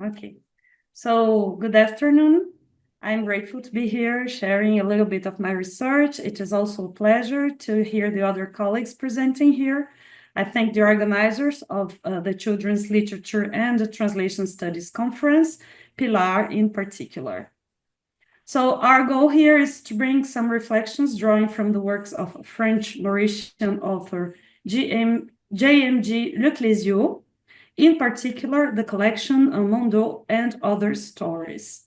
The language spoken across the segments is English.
Okay. So, good afternoon. I'm grateful to be here sharing a little bit of my research. It is also a pleasure to hear the other colleagues presenting here. I thank the organizers of the Children's Literature and the Translation Studies Conference, Pilar in particular. So our goal here is to bring some reflections drawing from the works of French Mauritian author J.M.G. Clézio, in particular the collection Mondo and Other Stories.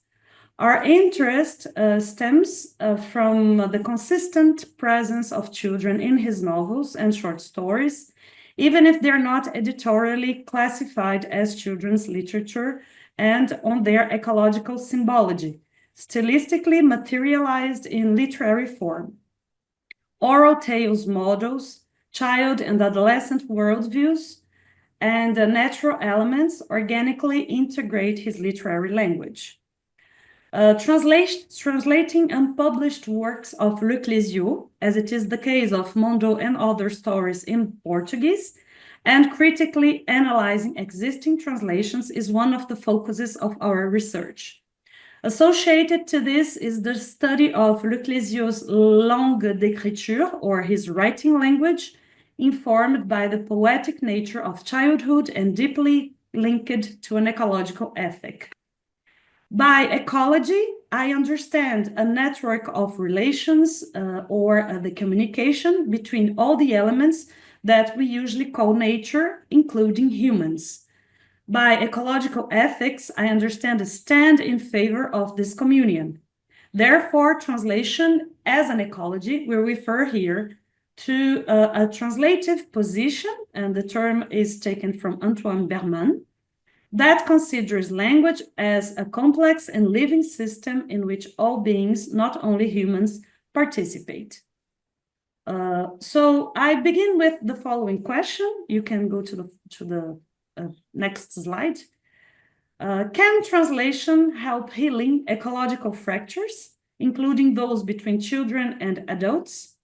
Our interest stems from the consistent presence of children in his novels and short stories, even if they're not editorially classified as children's literature, and on their ecological symbology, stylistically materialized in literary form. Oral tales models, child and adolescent worldviews, and natural elements organically integrate his literary language. Translating unpublished works of Clézio, as it is the case of Mondo and Other Stories in Portuguese, and critically analyzing existing translations is one of the focuses of our research. Associated to this is the study of Clézio's langue d'écriture, or his writing language, informed by the poetic nature of childhood and deeply linked to an ecological ethic. By ecology, I understand a network of relations or the communication between all the elements that we usually call nature, including humans. By ecological ethics, I understand a stand in favor of this communion. Therefore, translation as an ecology will refer here to a translative position, and the term is taken from Antoine Berman, that considers language as a complex and living system in which all beings, not only humans, participate. So I begin with the following question. You can go to the next slide. Can translation help healing ecological fractures, including those between children and adults?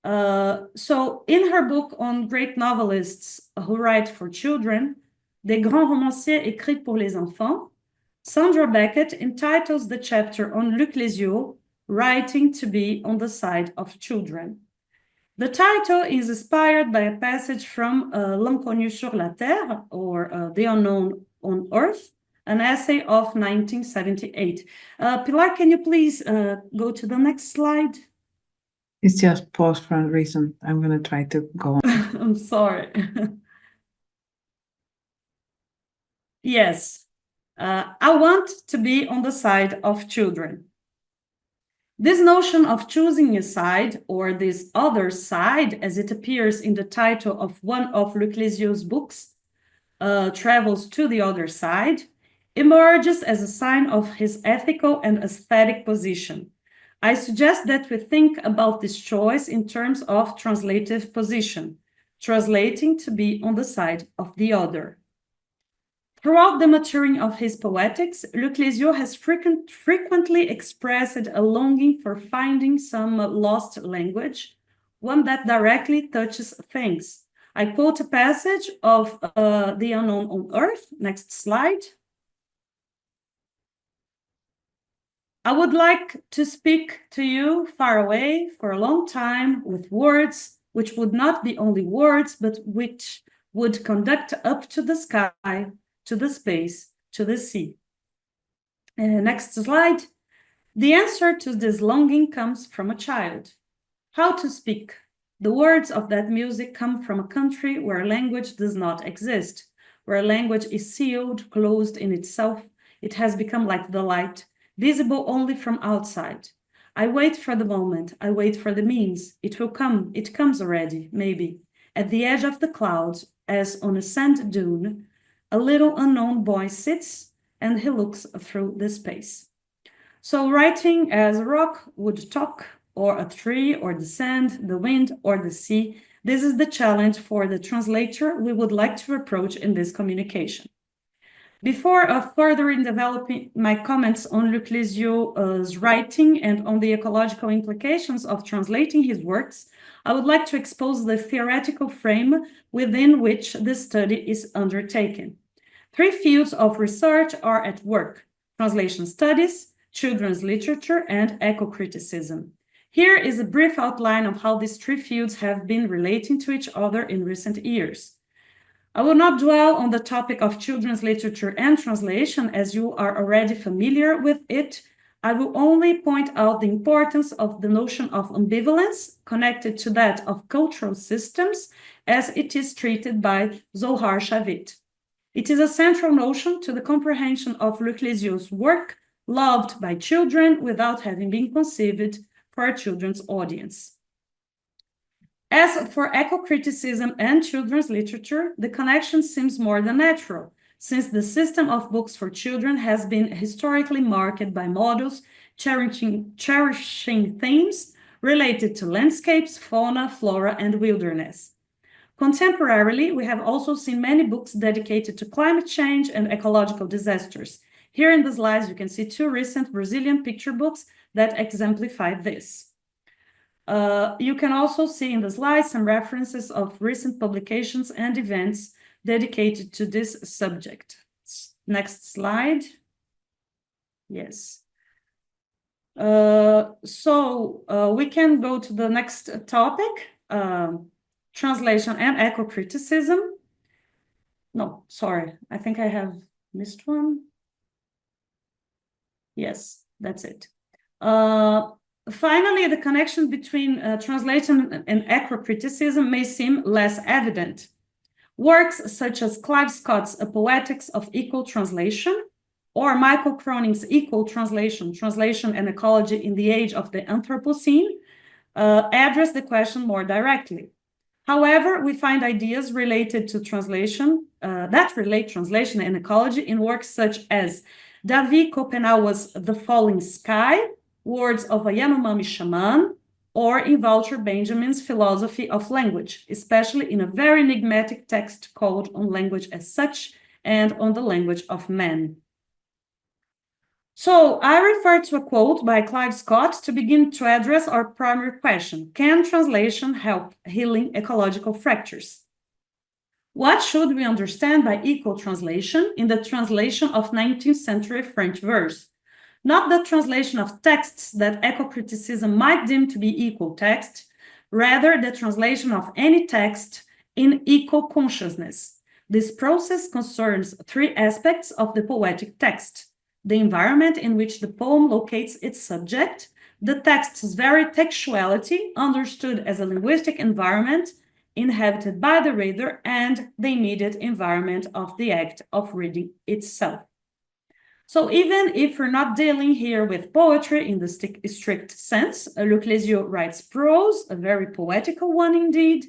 So in her book on great novelists who write for children, Des grands romanciers écrits pour les enfants, Sandra Beckett entitles the chapter on Clézio, Writing to be on the Side of Children. The title is inspired by a passage from L'inconnu sur la Terre, or The Unknown on Earth, an essay of 1978. Pilar, can you please go to the next slide? It's just paused for a reason. I'm going to try to go on. I'm sorry. Yes, I want to be on the side of children. This notion of choosing a side, or this other side, as it appears in the title of one of Clézio's books, Travels to the Other Side, emerges as a sign of his ethical and aesthetic position. I suggest that we think about this choice in terms of translative position, translating to be on the side of the other. Throughout the maturing of his poetics, Clézio has frequently expressed a longing for finding some lost language, one that directly touches things. I quote a passage of The Unknown on Earth. Next slide. I would like to speak to you far away for a long time with words which would not be only words, but which would conduct up to the sky, to the space, to the sea. Next slide. The answer to this longing comes from a child. How to speak? The words of that music come from a country where language does not exist, where language is sealed, closed in itself. It has become like the light, visible only from outside. I wait for the moment. I wait for the means. It will come. It comes already, maybe. At the edge of the clouds, as on a sand dune, a little unknown boy sits and he looks through the space. So writing as a rock would talk, or a tree, or the sand, the wind, or the sea, this is the challenge for the translator we would like to approach in this communication. Before further in developing my comments on Clézio's writing and on the ecological implications of translating his works, I would like to expose the theoretical frame within which this study is undertaken. Three fields of research are at work: translation studies, children's literature, and eco-criticism. Here is a brief outline of how these three fields have been relating to each other in recent years. I will not dwell on the topic of children's literature and translation, as you are already familiar with it. I will only point out the importance of the notion of ambivalence connected to that of cultural systems as it is treated by Zohar Shavit. It is a central notion to the comprehension of Clézio's work, loved by children without having been conceived for a children's audience. As for eco-criticism and children's literature, the connection seems more than natural, since the system of books for children has been historically marked by models cherishing themes related to landscapes, fauna, flora, and wilderness. Contemporarily, we have also seen many books dedicated to climate change and ecological disasters. Here in the slides, you can see two recent Brazilian picture books that exemplify this. You can also see in the slides some references of recent publications and events dedicated to this subject. Next slide. Yes. We can go to the next topic, translation and eco-criticism. No, sorry, I think I have missed one. Yes, that's it. Finally, the connection between translation and eco-criticism may seem less evident. Works such as Clive Scott's A Poetics of Equal Translation or Michael Cronin's Equal Translation, Translation and Ecology in the Age of the Anthropocene address the question more directly. However, we find ideas related to translation that relate translation and ecology in works such as David Kopenawa's The Falling Sky, Words of a Yanomami Shaman, or in Walter Benjamin's Philosophy of Language, especially in a very enigmatic text called On Language as Such and On the Language of Men. So I refer to a quote by Clive Scott to begin to address our primary question: can translation help healing ecological fractures? What should we understand by equal translation in the translation of 19th century French verse? Not the translation of texts that eco-criticism might deem to be equal text, rather the translation of any text in eco-consciousness. This process concerns three aspects of the poetic text: the environment in which the poem locates its subject, the text's very textuality, understood as a linguistic environment inhabited by the reader, and the immediate environment of the act of reading itself. So even if we're not dealing here with poetry in the strict sense, Clézio writes prose, a very poetical one indeed,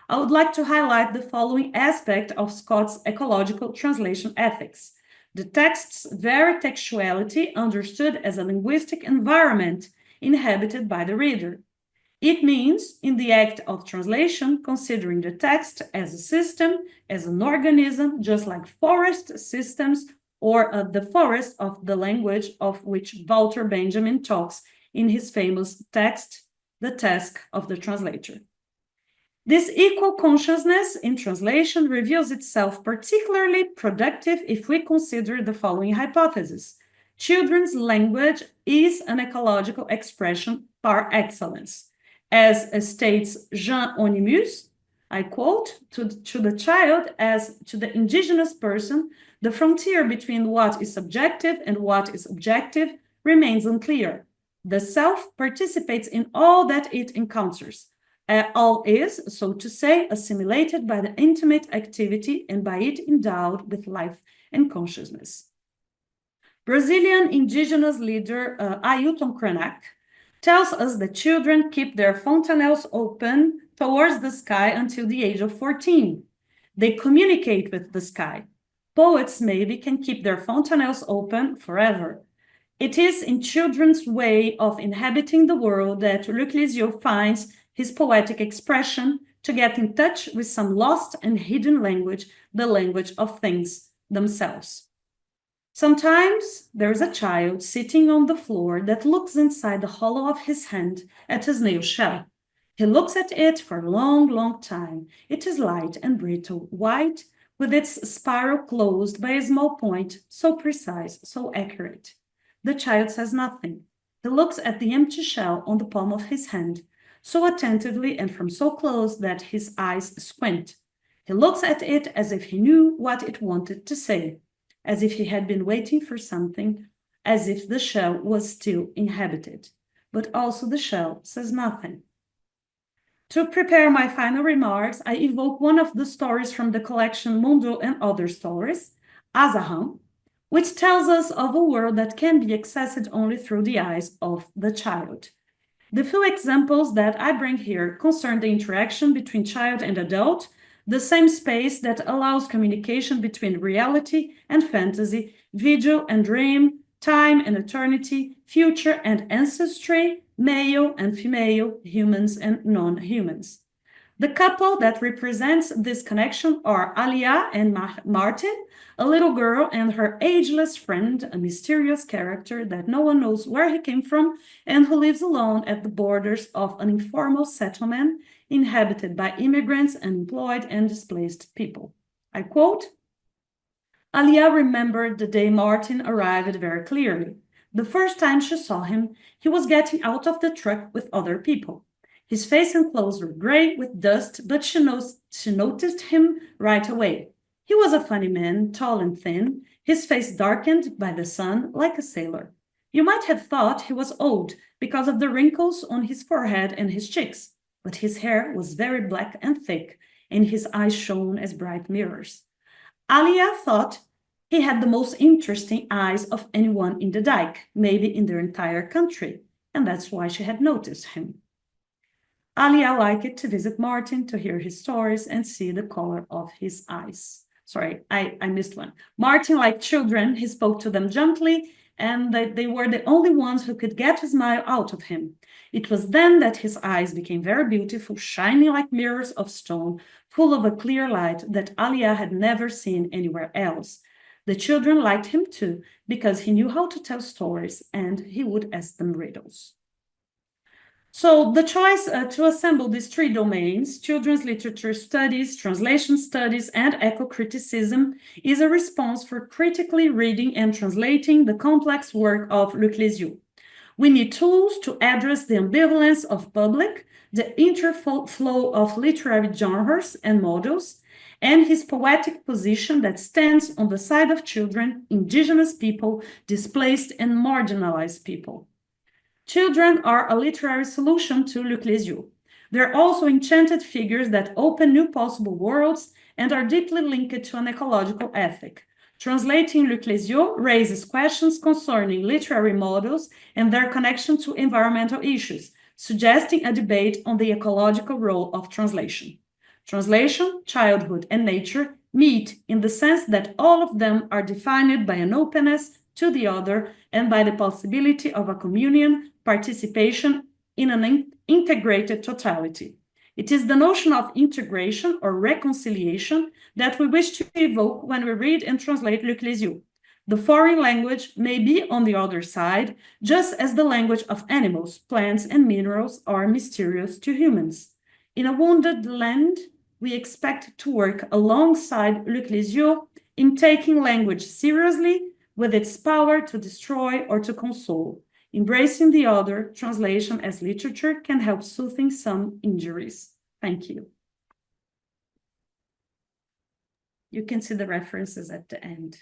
I would like to highlight the following aspect of Scott's ecological translation ethics: the text's very textuality understood as a linguistic environment inhabited by the reader. It means, in the act of translation, considering the text as a system, as an organism, just like forest systems, or the forest of the language of which Walter Benjamin talks in his famous text, The Task of the Translator. This equal consciousness in translation reveals itself particularly productive if we consider the following hypothesis: children's language is an ecological expression par excellence. As states Jean Onimus, I quote, to the child as to the indigenous person, the frontier between what is subjective and what is objective remains unclear. The self participates in all that it encounters. All is, so to say, assimilated by the intimate activity and by it endowed with life and consciousness. Brazilian indigenous leader Ailton Krenak tells us that children keep their fontanelles open towards the sky until the age of 14. They communicate with the sky. Poets maybe can keep their fontanelles open forever. It is in children's way of inhabiting the world that Clézio finds his poetic expression to get in touch with some lost and hidden language, the language of things themselves. Sometimes there is a child sitting on the floor that looks inside the hollow of his hand at a snail shell. He looks at it for a long, long time. It is light and brittle, white, with its spiral closed by a small point, so precise, so accurate. The child says nothing. He looks at the empty shell on the palm of his hand, so attentively and from so close that his eyes squint. He looks at it as if he knew what it wanted to say, as if he had been waiting for something, as if the shell was still inhabited. But also the shell says nothing. To prepare my final remarks, I evoke one of the stories from the collection Mondo and Other Stories, Azahan, which tells us of a world that can be accessed only through the eyes of the child. The few examples that I bring here concern the interaction between child and adult, the same space that allows communication between reality and fantasy, video and dream, time and eternity, future and ancestry, male and female, humans and non-humans. The couple that represents this connection are Alia and Martin, a little girl and her ageless friend, a mysterious character that no one knows where he came from and who lives alone at the borders of an informal settlement inhabited by immigrants, unemployed, and displaced people. I quote, Alia remembered the day Martin arrived very clearly. The first time she saw him, he was getting out of the truck with other people. His face and clothes were gray with dust, but she noticed him right away. He was a funny man, tall and thin, his face darkened by the sun like a sailor. You might have thought he was old because of the wrinkles on his forehead and his cheeks, but his hair was very black and thick, and his eyes shone as bright mirrors. Alia thought he had the most interesting eyes of anyone in the dike, maybe in their entire country, and that's why she had noticed him. Alia liked to visit Martin to hear his stories and see the color of his eyes. Sorry, I missed one. Martin, like children, he spoke to them gently, and they were the only ones who could get a smile out of him. It was then that his eyes became very beautiful, shining like mirrors of stone, full of a clear light that Alia had never seen anywhere else. The children liked him too, because he knew how to tell stories, and he would ask them riddles. So the choice to assemble these three domains, children's literature studies, translation studies, and eco-criticism, is a response for critically reading and translating the complex work of Clézio. We need tools to address the ambivalence of public, the interflow of literary genres and models, and his poetic position that stands on the side of children, indigenous people, displaced and marginalized people. Children are a literary solution to Clézio. They're also enchanted figures that open new possible worlds and are deeply linked to an ecological ethic. Translating Clézio raises questions concerning literary models and their connection to environmental issues, suggesting a debate on the ecological role of translation. Translation, childhood, and nature meet in the sense that all of them are defined by an openness to the other and by the possibility of a communion, participation in an integrated totality. It is the notion of integration or reconciliation that we wish to evoke when we read and translate Clézio. The foreign language may be on the other side, just as the language of animals, plants, and minerals are mysterious to humans. In a wounded land, we expect to work alongside Clézio in taking language seriously with its power to destroy or to console. Embracing the other, translation as literature can help soothing some injuries. Thank you. You can see the references at the end.